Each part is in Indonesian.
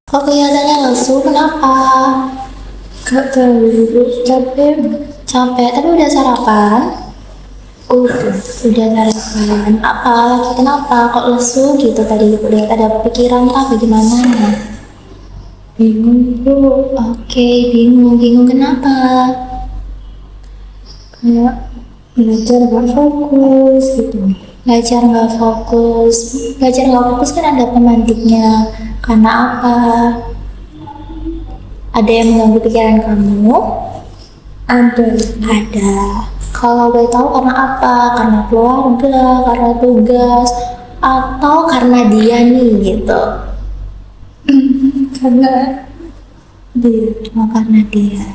Kok kelihatannya lesu, kenapa? Gak tahu, capek. Capek, tapi udah sarapan? Udah sarapan. Apa lagi, kenapa? Kok lesu gitu tadi ibu lihat, ada pikiran kah bagaimana? Bingung bu, Oke, bingung kenapa? kayak belajar gak fokus gitu. Belajar nggak fokus kan ada pemantiknya. Karena apa? Ada yang mengganggu pikiran kamu? Ada. Kalau boleh tahu karena apa? Karena keluarga, karena tugas, atau karena dia nih gitu? Karena dia Oh, karena dia.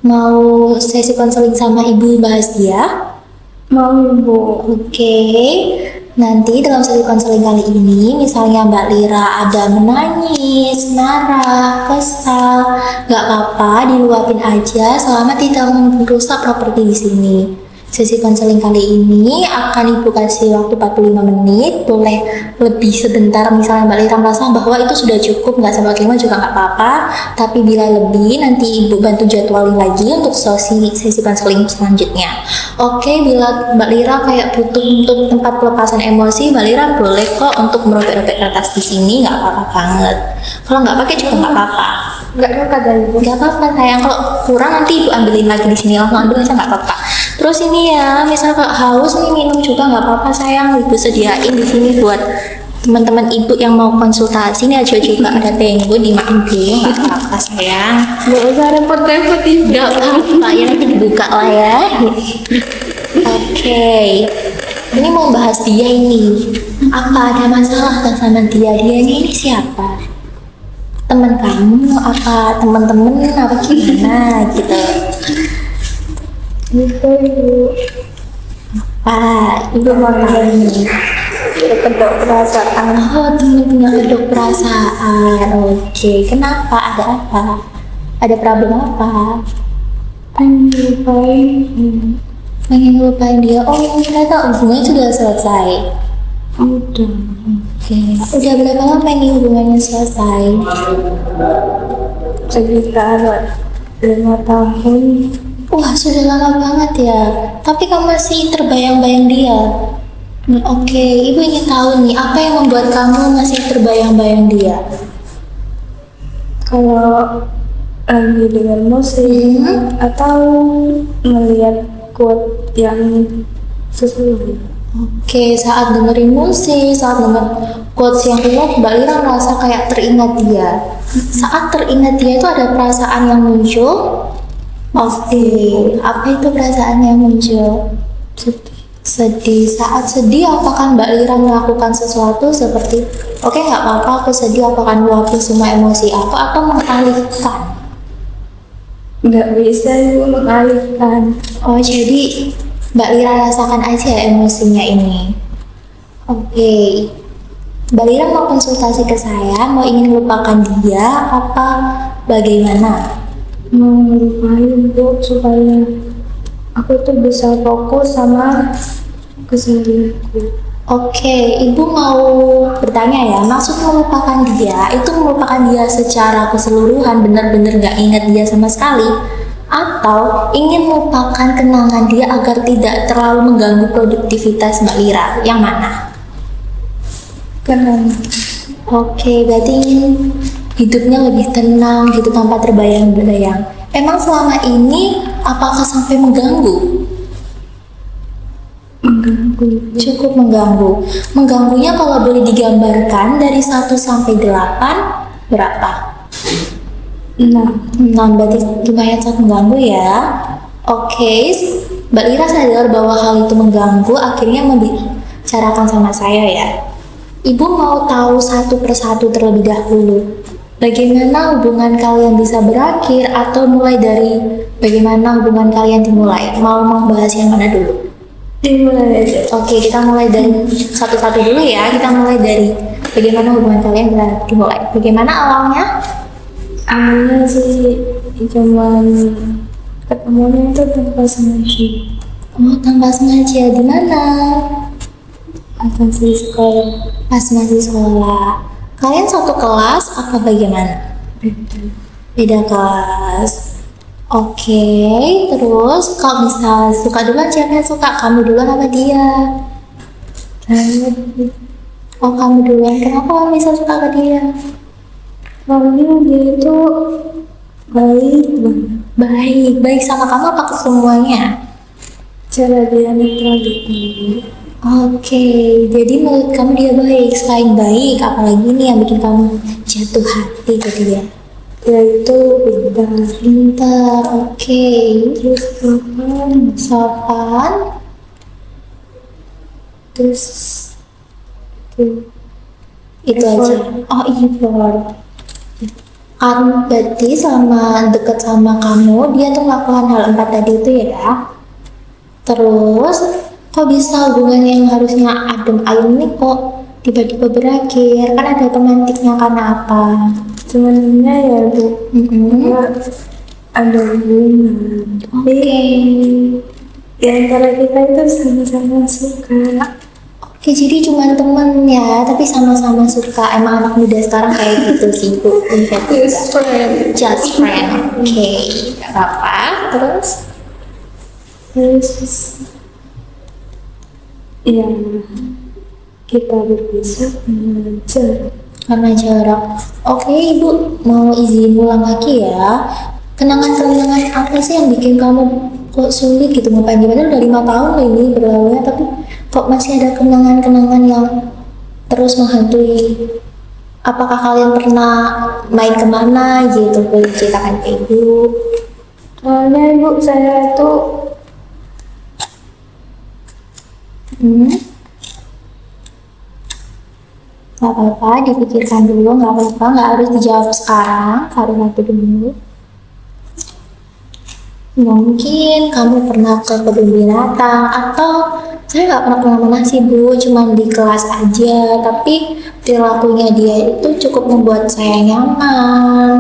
Mau sesi konseling sama ibu bahas dia? mau bu. Oke, nanti dalam sesi konseling kali ini, misalnya Mbak Lira ada menangis, marah, kesal, nggak apa-apa, diluapin aja selama tidak merusak properti di sini. Sesi konseling kali ini akan Ibu kasih waktu 45 menit, boleh lebih sebentar, misalnya Mbak Lira merasa bahwa itu sudah cukup, nggak sampai 45 juga nggak apa-apa, tapi bila lebih nanti Ibu bantu jadwalin lagi untuk sesi konseling selanjutnya. Oke, bila Mbak Lira kayak butuh untuk tempat pelepasan emosi, Mbak Lira boleh kok untuk merobek-robek kertas di sini, nggak apa-apa banget. Kalau nggak pakai juga nggak apa-apa. Gak apa-apa ibu. Nggak apa-apa sayang, kalau kurang nanti Ibu ambilin lagi di sini, langsung ambil aja nggak apa-apa. Terus ini ya, misal kalau haus nih minum juga nggak apa-apa sayang, Ibu sediain di sini buat teman-teman Ibu yang mau konsultasi. Ini aja juga ada tenggo dimakan dulu, nggak apa-apa sayang. Gak usah repot-repot ibu. Nggak apa-apa ya, nanti dibuka lah ya. Oke, ini mau bahas dia ini. Apa ada masalah nggak sama dia? Dia ini siapa? Teman kamu? Apa teman-teman? Apa gimana gitu? Gitu ibu. Pak, Ibu mau tahu nih. Kedok perasaan. Oh, temen punya kedok perasaan. Oke, kenapa? Ada apa? Ada problem apa? Pengen lupain. Pengen ngelupain dia. Oh, ternyata hubungannya sudah selesai. Udah. Oke, udah berapa lama ini hubungannya selesai? Sekitar 5 tahun. Wah, sudah lama banget ya. Tapi kamu masih terbayang-bayang dia. Oke, Ibu ingin tahu nih, apa yang membuat kamu masih terbayang-bayang dia? Kalau lagi dengar musik atau melihat quote yang sesuai. Oke, saat dengerin musik, saat denger quotes yang relate, Mbak Lira merasa kayak teringat dia. Saat teringat dia itu ada perasaan yang muncul. Oke, apa itu perasaan yang muncul? Sedih. Saat sedih, apakah Mbak Lira melakukan sesuatu seperti, oke nggak apa-apa, aku sedih, apakah meluapin semua emosi aku atau mengalihkan? Nggak bisa ibu mengalihkan. Oh, jadi Mbak Lira rasakan aja emosinya ini. Oke, Mbak Lira mau konsultasi ke saya, mau ingin melupakan dia, apa bagaimana? Mau ngelupain bu supaya aku tuh bisa fokus sama keseharianku. Oke, Ibu mau bertanya ya, maksud melupakan dia, itu melupakan dia secara keseluruhan, benar-benar nggak ingat dia sama sekali? Atau ingin melupakan kenangan dia agar tidak terlalu mengganggu produktivitas Mbak Lira? Yang mana? Kenapa? Oke, berarti ingin hidupnya lebih tenang gitu tanpa terbayang-bayang. Emang selama ini apakah sampai mengganggu? Mengganggu. Cukup mengganggu. Mengganggunya kalau boleh digambarkan dari 1 sampai 8 berapa? 6 berarti lumayan sangat mengganggu ya. Oke, Mbak Lira sadar bahwa hal itu mengganggu, akhirnya membicarakan sama saya ya. Ibu mau tahu satu persatu terlebih dahulu. Bagaimana hubungan kalian bisa berakhir atau mulai dari bagaimana hubungan kalian dimulai? Mau membahas yang mana dulu? Dimulai aja. Oke, kita mulai dari satu-satu dulu ya. Kita mulai dari bagaimana hubungan kalian bisa dimulai. Bagaimana awalnya? Awalnya sih cuman ketemunya itu tanpa sengaja. Oh, tanpa sengaja. Di mana? masih sekolah. Pas masih sekolah. Kalian satu kelas apa bagaimana? Beda kelas. Oke, terus kalau misal suka duluan, siapa yang suka? Kamu duluan apa dia? Saya Oh, kamu duluan. Kenapa kamu bisa suka ke dia? soalnya dia itu baik banget. Baik sama kamu apa ke semuanya? Cara dia netral gitu. Oke, jadi menurut kamu dia baik. Selain baik, apalagi nih yang bikin kamu jatuh hati ke dia? Dia itu pintar, Pintar, oke. terus sopan, Sopan, terus tuh itu Effort. aja. Oh, effort. Kan berarti sama deket sama kamu, dia tuh melakukan hal empat tadi itu ya. Terus, kok bisa hubungan yang harusnya adem ayem ini kok tiba-tiba berakhir? Kan ada pemantiknya karena apa? sebenarnya ya Bu, Mm-mm. ada hubungan. Oke. Di antara kita itu sama-sama suka. Oke, jadi cuma temen ya, tapi sama-sama suka. Emang anak muda sekarang kayak gitu sih, Bu. Just friend. Just friend. Oke, gak apa-apa. Terus? Terus ya kita berpisah karena jarak. Karena jarak. Oke, Ibu mau izin ulang lagi ya. Kenangan-kenangan apa sih yang bikin kamu kok sulit gitu ngupain dia? Padahal udah 5 tahun loh ini berlalunya, tapi kok masih ada kenangan-kenangan yang terus menghantui. Apakah kalian pernah main kemana gitu? Boleh ceritakan ke Ibu. Soalnya Ibu saya itu Hmm? Gak apa-apa, dipikirkan dulu, gak apa-apa, gak harus dijawab sekarang, taruh waktu dulu. Mungkin kamu pernah ke kebun binatang atau saya nggak pernah kemana-mana sih Bu, cuma di kelas aja. Tapi perilakunya dia itu cukup membuat saya nyaman.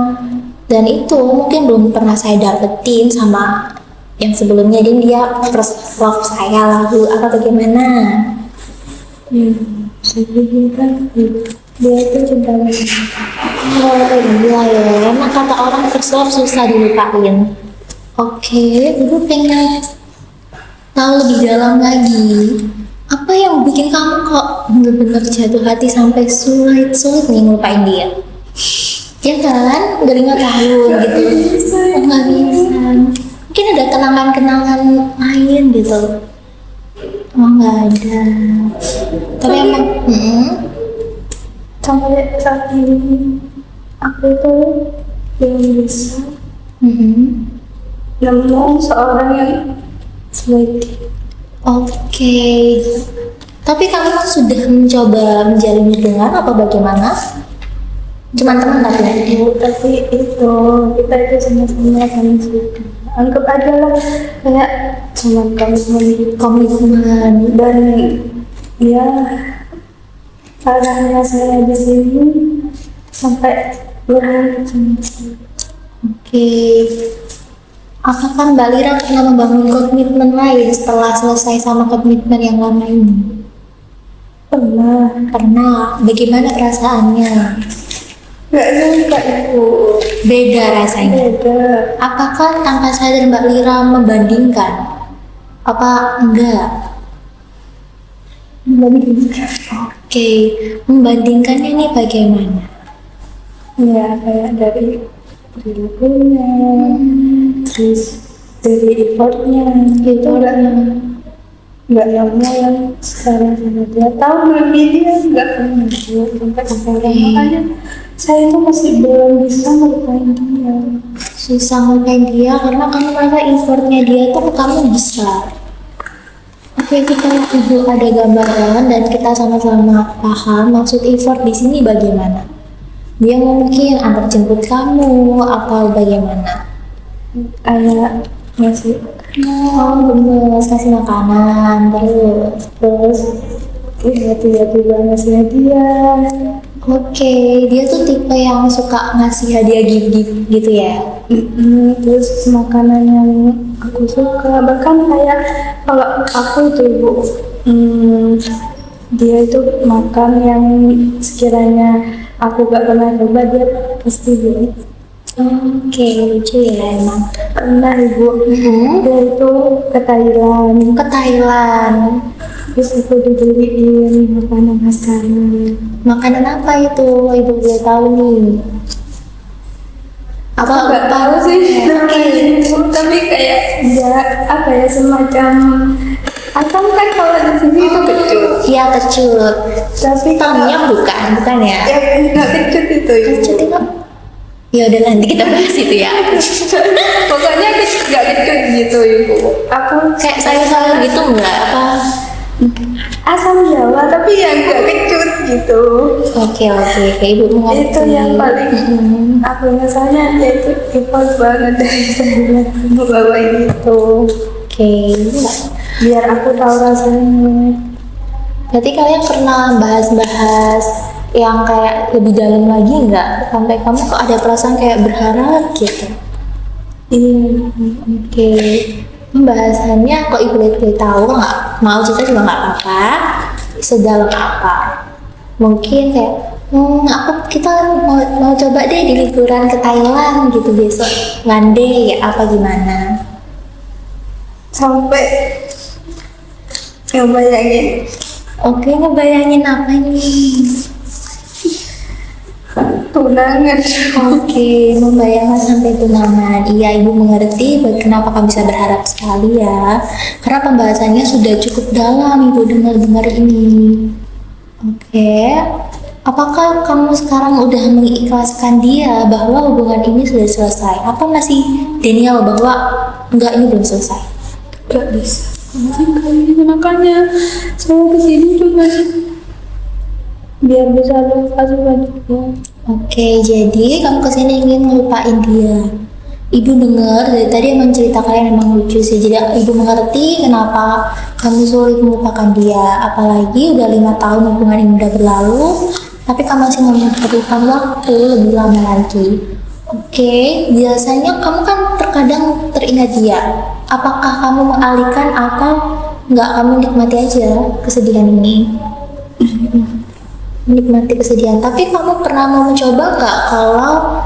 Dan itu mungkin belum pernah saya dapetin sama yang sebelumnya. Jadi dia first love saya lalu apa bagaimana? ya saya pikirkan dia itu cinta banget. Oh iya ya, emang kata orang first love susah dilupain. Oke, Ibu pengen tahu lebih dalam lagi. Apa yang bikin kamu kok bener-bener jatuh hati sampai sulit nih ngelupain dia? Ya kan, udah 5 tahun gitu. Oh, nggak bisa. Mungkin ada kenangan-kenangan lain gitu. Oh, nggak ada. Tapi emang, Sampai saat ini aku tuh belum bisa nemu seorang yang sebaik dia. Oke. Tapi kamu sudah mencoba menjalin hubungan apa bagaimana? Cuman teman tapi Tapi itu kita itu sama-sama saling suka. Anggap aja lah kayak cuman komitmen gitu. komitmen. Dan ya salahnya saya di sini sampai berharap sama saya. Oke. Apakah Mbak Lira pernah membangun komitmen lain setelah selesai sama komitmen yang lama ini? Pernah Pernah. Bagaimana perasaannya? nggak nyangka Ibu, Beda rasanya. beda. Apakah tanpa sadar Mbak Lira membandingkan? Apa enggak? Membandingkan. Oke. Membandingkannya ini bagaimana? Ya kayak dari perilakunya, terus dari effortnya gitu. Nggak nemu yang sekarang sama dia, tahun lebih dia nggak pernah buat sampai sekarang. Makanya saya itu masih belum bisa melupain dia. Susah ngelupain dia karena kamu merasa effortnya dia tuh ke kamu besar. Oke, kita Ibu ada gambaran dan kita sama-sama paham maksud effort di sini bagaimana. Dia mungkin antar jemput kamu atau bagaimana? Kayak masih Oh, gemes, kasih makanan terus. ya tiba-tiba ngasih hadiah. Oke, dia tuh tipe yang suka ngasih hadiah gift-gift gitu ya. Terus makanan yang aku suka, bahkan kayak kalau aku itu Ibu, dia itu makan yang sekiranya aku gak pernah coba dia pasti beli. Oke, lucu ya emang. Pernah ibu, dia itu ke Thailand, Ke Thailand. terus aku dibeliin makanan khas sana. Makanan apa itu? Ibu boleh tahu nih. Aku nggak tahu sih namanya ibu, tapi kayak ya apa ya semacam asam kan kalau di sini itu kecut, Iya, kecut. tapi Tomyum bukan ya? ya nggak kecut itu ibu. Kecut itu. Ya udah nanti kita bahas itu ya. Pokoknya nggak kecut gitu ibu. Aku Kayak sayur-sayur gitu enggak apa? asam Jawa tapi yang nggak kecut gitu. Oke, Ibu mengerti. Itu yang paling aku ngesalnya dia itu effort banget dari sebulan membawa itu. Oke, enggak. Biar aku tahu rasanya. Berarti kalian pernah bahas-bahas yang kayak lebih dalam lagi enggak? Sampai kamu kok ada perasaan kayak berharap gitu. Iya. Oke. Pembahasannya kok ibu boleh tahu nggak? Mau cerita juga nggak apa-apa. Sedalam apa? Mungkin kayak, kita mau coba deh di liburan ke Thailand gitu besok. Ngandai ya apa gimana? Sampai ngebayangin Oke, ngebayangin apa nih? tunangan. Oke, membayangkan sampai tunangan. Iya, ibu mengerti kenapa kamu bisa berharap sekali ya. Karena pembahasannya sudah cukup dalam, ibu dengar-dengar ini. Oke, apakah kamu sekarang udah mengikhlaskan dia bahwa hubungan ini sudah selesai? Apa masih denial bahwa enggak, ini belum selesai? Gak bisa. Makanya saya kesini cuma biar bisa lupa sama dia. Oke, jadi kamu kesini ingin ngelupain dia. Ibu dengar dari tadi emang cerita kalian emang lucu sih. Jadi ibu mengerti kenapa kamu sulit melupakan dia. Apalagi udah 5 tahun hubungan ini udah berlalu, tapi kamu masih memerlukan waktu lebih lama lagi. Oke, biasanya kamu kan terkadang teringat dia. Apakah kamu mengalihkan atau nggak kamu nikmati aja kesedihan ini? Menikmati kesedihan. Tapi kamu pernah mau mencoba nggak kalau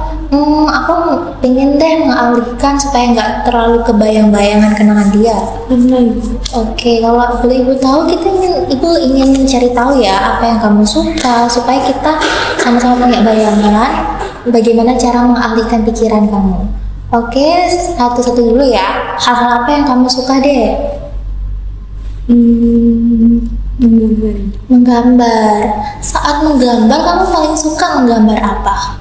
aku pengen deh mengalihkan supaya nggak terlalu kebayang-bayangan kenangan dia? Oke, kalau boleh ibu tahu, ibu ingin mencari tahu ya apa yang kamu suka supaya kita sama-sama punya bayangan bagaimana cara mengalihkan pikiran kamu. Oke, satu-satu dulu ya. Hal-hal apa yang kamu suka deh? Menggambar. Saat menggambar, kamu paling suka menggambar apa?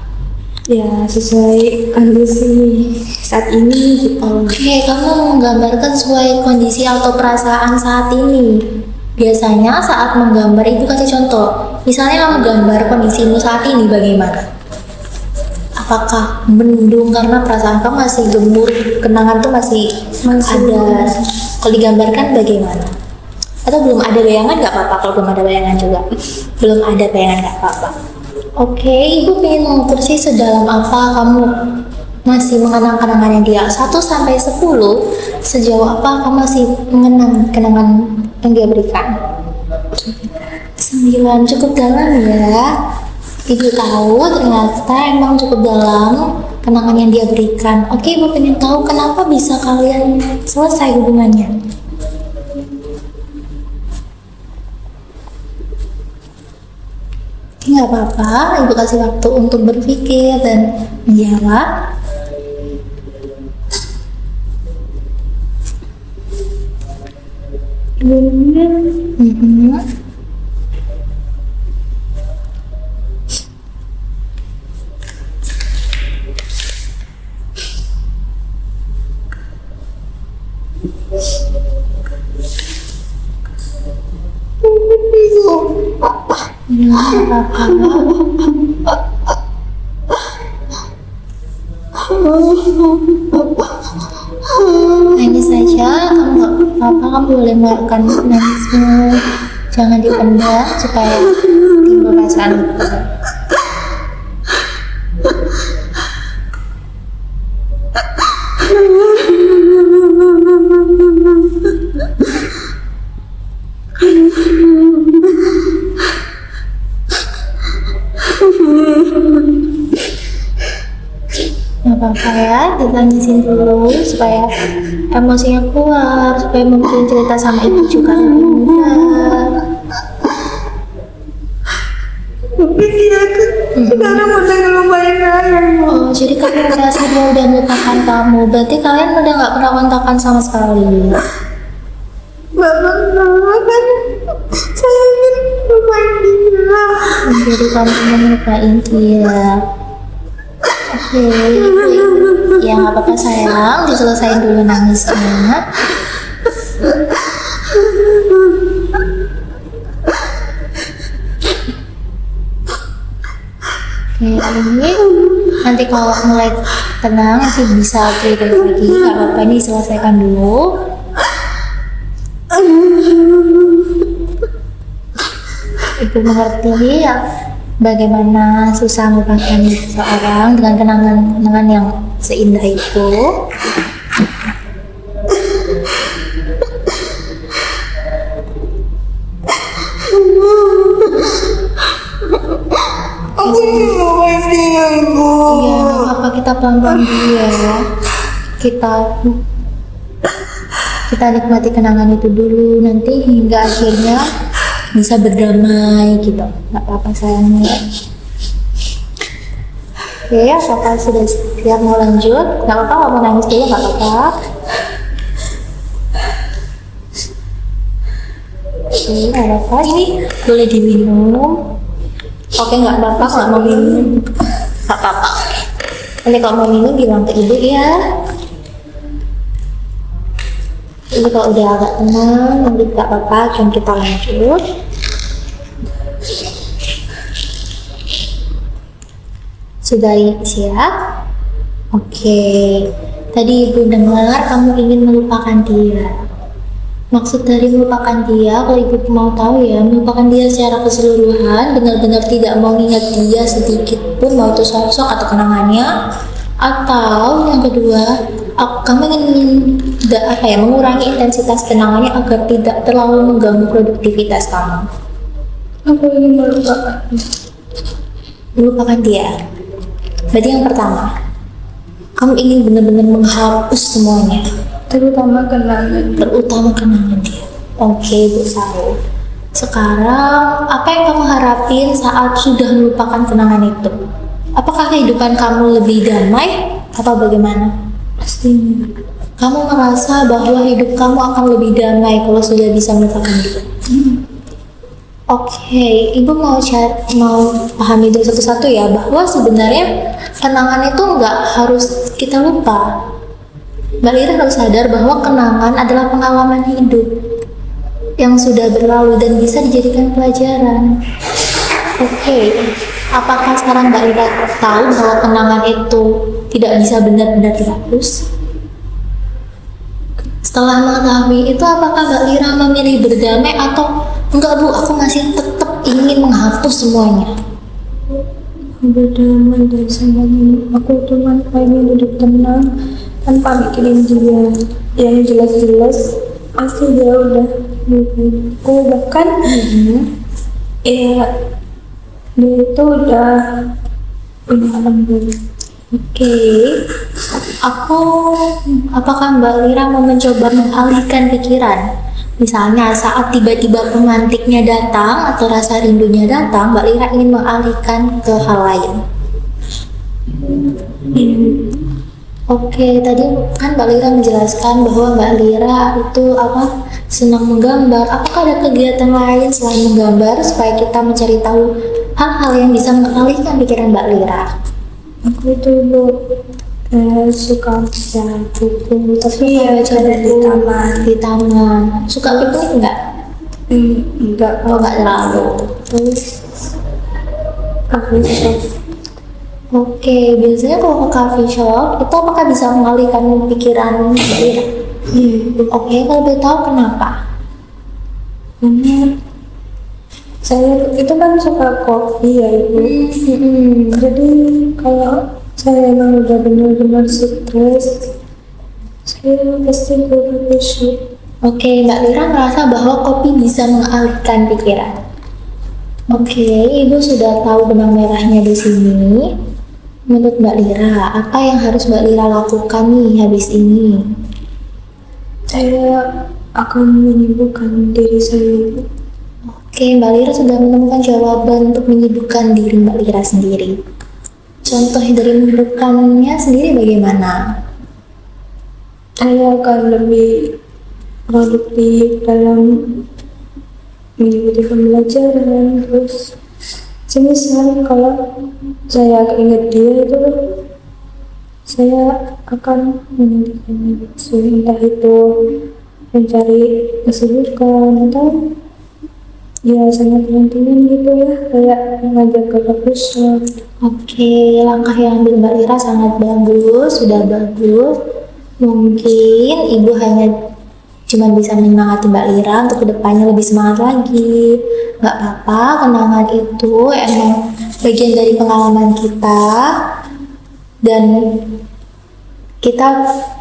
Ya sesuai kondisi saat ini gitu. Oke, kamu menggambarkan sesuai kondisi atau perasaan saat ini. Biasanya saat menggambar, ibu kasih contoh. Misalnya kamu gambar kondisimu saat ini bagaimana? Apakah mendung karena perasaan kamu masih gemur, kenangan tuh masih ada. Kalau digambarkan bagaimana? Atau belum ada bayangan nggak apa-apa kalau belum ada bayangan juga. Belum ada bayangan nggak apa-apa. Oke, ibu pengen mengukur sih sedalam apa kamu masih mengenang kenangannya dia. 1 sampai 10, sejauh apa kamu masih mengenang kenangan yang dia berikan? 9, cukup dalam ya. Ibu tahu ternyata emang cukup dalam kenangan yang dia berikan. Oke, ibu pengen tahu kenapa bisa kalian selesai hubungannya. Nggak apa-apa, ibu kasih waktu untuk berpikir dan menjawab. Nangis saja, kamu nggak apa-apa, kamu boleh mengeluarkan nangismu, jangan dipendam supaya timbul perasaan. saya ditangisin dulu supaya emosinya keluar, supaya mungkin cerita sama ibu juga lebih mudah. Tapi dia sekarang udah ngelupain ayah. Oh, jadi kamu merasa dia udah melupakan kamu, berarti kalian udah nggak pernah kontakan sama sekali. Bapak kan saya ingin lupain dia. Jadi kamu mau melupain dia. Oke, ya nggak apa-apa sayang, diselesain dulu nangisnya. Oke, ini nanti kalau mulai tenang nanti bisa cerita lagi, nggak apa-apa, ini selesaikan dulu. Ibu mengerti ya bagaimana susah melupakan seseorang dengan kenangan-kenangan yang seindah itu. Aku ingin lupain dia, Ibu. Iya, nggak apa-apa, kita pelan-pelan dulu ya. Kita nikmati kenangan itu dulu, nanti hingga akhirnya bisa berdamai gitu. Nggak apa-apa sayangnya. Oke, apakah sudah siap mau lanjut? Nggak apa-apa, nggak mau nangis dulu, nggak apa-apa. Oke, nggak apa-apa, ini boleh diminum. Oke, nggak apa-apa, nggak mau minum, nggak apa-apa. Nanti kalau mau minum bilang ke ibu ya. Ini kalau udah agak tenang, nanti nggak apa-apa, kan kita lanjut. Sudah siap? Oke. Tadi ibu dengar kamu ingin melupakan dia. Maksud dari melupakan dia, kalau ibu mau tahu ya, melupakan dia secara keseluruhan, benar-benar tidak mau ingat dia sedikit pun, mau itu sosok atau kenangannya, atau yang kedua, kamu ingin mengurangi intensitas kenangannya agar tidak terlalu mengganggu produktivitas kamu. Aku ingin Melupakan dia. Berarti yang pertama, kamu ingin benar-benar menghapus semuanya. terutama kenangan dia. Oke, Bu Saru. Sekarang, apa yang kamu harapin saat sudah melupakan kenangan itu? Apakah kehidupan kamu lebih damai atau bagaimana? pastinya. Kamu merasa bahwa hidup kamu akan lebih damai kalau sudah bisa melupakan dia? Oke, Ibu mau pahami dulu satu-satu ya, bahwa sebenarnya kenangan itu nggak harus kita lupa. Mbak Lira harus sadar bahwa kenangan adalah pengalaman hidup yang sudah berlalu dan bisa dijadikan pelajaran. Oke, apakah sekarang Mbak Lira tahu bahwa kenangan itu tidak bisa benar-benar dihapus? Setelah mengetahui itu, apakah Mbak Lira memilih berdamai atau enggak Bu, aku masih tetap ingin menghapus semuanya? Berdamai dan semuanya. Aku cuma pengen hidup tenang tanpa mikirin dia. Yang jelas-jelas pasti dia udah lupain aku, bahkan ya dia itu udah punya anak dulu. Oke, apakah Mbak Lira mau mencoba mengalihkan pikiran? Misalnya saat tiba-tiba pemantiknya datang atau rasa rindunya datang, Mbak Lira ingin mengalihkan ke hal lain. Oke, tadi kan Mbak Lira menjelaskan bahwa Mbak Lira itu senang menggambar. Apakah ada kegiatan lain selain menggambar supaya kita mencari tahu hal-hal yang bisa mengalihkan pikiran Mbak Lira? Aku dulu suka baca buku, tapi ya Baca ada di buku taman. di taman. Suka piknik nggak? Enggak, Oh, nggak terlalu. Terus, aku suka. oke, biasanya kalau ke coffee shop itu apakah bisa mengalihkan pikiran Mbak Lira? Oke, kalau boleh tahu kenapa? Karena saya itu kan suka kopi ya Ibu. Jadi kalau saya emang udah benar-benar stres, saya pasti ke coffee shop. Oke, Mbak Lira merasa bahwa kopi bisa mengalihkan pikiran. Oke, Ibu sudah tahu benang merahnya di sini. Menurut Mbak Lira, apa yang harus Mbak Lira lakukan nih habis ini? Saya akan menyembuhkan diri saya. Oke, Mbak Lira sudah menemukan jawaban untuk menyibukkan diri Mbak Lira sendiri. Contoh dari menyibukkannya sendiri bagaimana? Saya akan lebih produktif dalam mengikuti pembelajaran. Terus semisal kalau saya ingat dia itu, saya akan menghentikan entah itu mencari kesibukan atau ya sangat teman-teman gitu ya, kayak mengajar ke Oke, langkah yang ambil Mbak Lira sangat bagus, sudah bagus. Mungkin Ibu hanya cuma bisa menyemangati Mbak Lira untuk kedepannya lebih semangat lagi. Nggak apa-apa, kenangan itu emang bagian dari pengalaman kita dan kita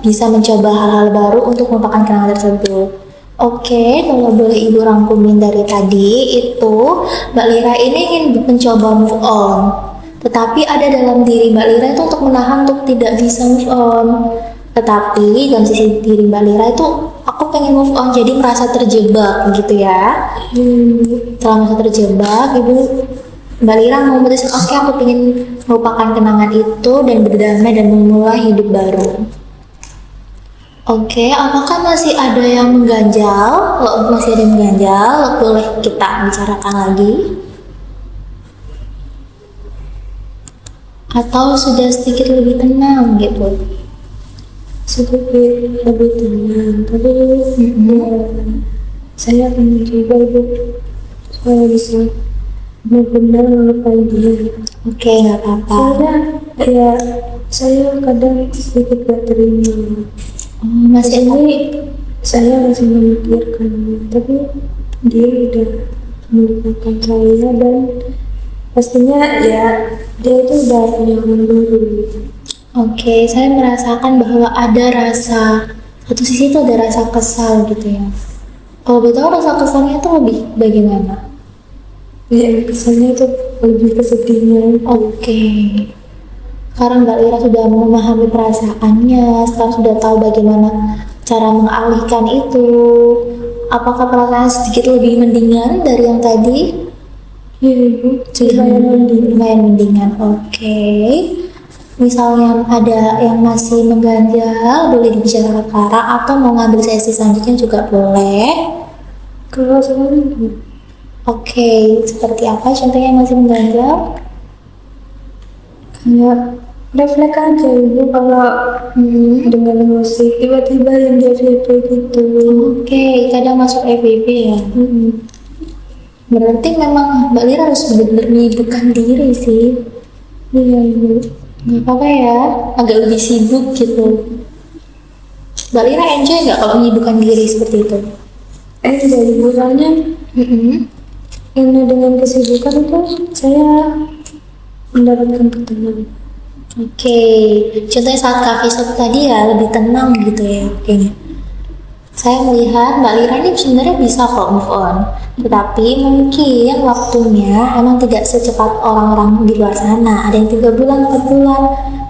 bisa mencoba hal-hal baru untuk melupakan kenangan tersebut. Oke, kalau boleh Ibu rangkumin dari tadi itu Mbak Lira ini ingin mencoba move on. Tetapi ada dalam diri Mbak Lira itu untuk menahan untuk tidak bisa move on. Tetapi dalam sisi diri Mbak Lira itu aku pengen move on, jadi merasa terjebak gitu ya. Setelah merasa terjebak, Mbak Lira memutuskan oke, aku pengen melupakan kenangan itu dan berdamai dan memulai hidup baru. Oke, apakah masih ada yang mengganjal? Kalau masih ada yang mengganjal, boleh kita bicarakan lagi. Atau sudah sedikit lebih tenang gitu? sedikit lebih tenang, tapi ya, saya akan mencoba Ibu supaya bisa benar-benar melupain dia. Oke, nggak apa-apa. Soalnya ya saya kadang sedikit gak terima. Masih Ini saya masih memikirkan, tapi dia udah melupakan saya dan pastinya ya dia itu udah punya orang baru. Oke, saya merasakan bahwa ada rasa, satu sisi itu ada rasa kesal gitu ya. Kalau boleh tahu rasa kesalnya itu lebih bagaimana? Ya kesannya itu lebih kesedihnya. Oke. Sekarang Mbak Lira sudah memahami perasaannya, sekarang sudah tahu bagaimana cara mengalihkan itu. Apakah perasaan sedikit lebih mendingan dari yang tadi? Iya Ibu, Sudah lumayan mendingan. Oke. Misalnya ada yang masih mengganjal, boleh dibicarakan sekarang atau mau ngambil sesi selanjutnya juga boleh. kalau sekarang gimana? Oke, seperti apa contohnya yang masih mengganjal? Kayak refleks aja Ibu kalau dengan musik tiba-tiba yang dia FYP gitu. Oke, kadang masuk FWB ya. Berarti memang Mbak Lira harus benar-benar menyibukkan diri sih. Iya Ibu. Nggak apa-apa ya, agak lebih sibuk gitu. Mbak Lira enjoy nggak kalau menyibukkan diri seperti itu? Dari bulannya karena dengan kesibukan itu saya mendapatkan ketenangan. Oke, contohnya saat coffee shop tadi ya lebih tenang gitu ya kayaknya. Saya melihat Mbak Lira ini sebenarnya bisa kok move on, tetapi mungkin waktunya emang tidak secepat orang-orang di luar sana. Ada yang 3 bulan, 4 bulan.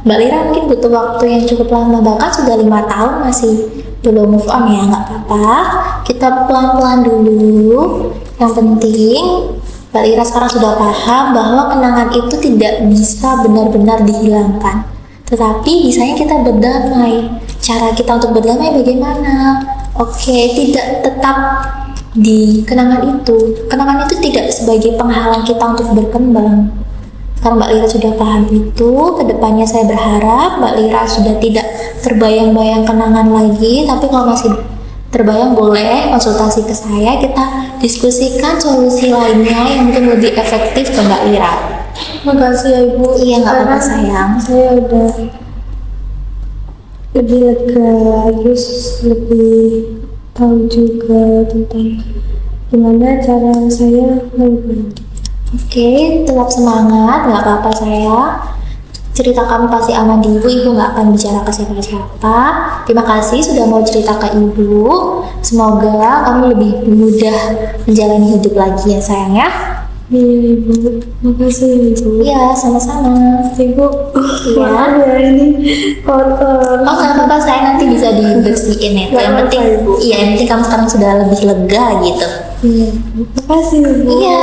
Mbak Lira mungkin butuh waktu yang cukup lama, bahkan sudah 5 tahun masih belum move on ya, nggak apa-apa. Kita pelan-pelan dulu. Yang penting Mbak Lira sekarang sudah paham bahwa kenangan itu tidak bisa benar-benar dihilangkan, tetapi bisanya kita berdamai. Cara kita untuk berdamai bagaimana? Oke, tidak tetap di kenangan itu. Kenangan itu tidak sebagai penghalang kita untuk berkembang. Sekarang Mbak Lira sudah paham itu, kedepannya saya berharap Mbak Lira sudah tidak terbayang-bayang kenangan lagi, tapi kalau masih terbayang boleh konsultasi ke saya, kita diskusikan solusi lainnya yang mungkin lebih efektif ke Mbak Lira. Makasih ya Ibu. Iya, nggak apa-apa Sekarang sayang. saya udah lebih lega, terus lebih tahu juga tentang gimana cara saya melupain. Oke, tetap semangat, nggak apa-apa saya. Cerita kamu pasti aman di ibu nggak akan bicara ke siapa-siapa. Terima kasih sudah mau cerita ke ibu. Semoga kamu lebih mudah menjalani hidup lagi ya sayang ya. Iya ibu, makasih ibu. Iya, sama-sama. Ibu, Iya. maaf ya ini kotor. Oh, nggak apa-apa, saya nanti bisa dibersihin ya. Nggak Yang apa-apa, penting, Ibu. iya, yang penting kamu sekarang sudah lebih lega gitu. Iya, makasih ibu. Iya.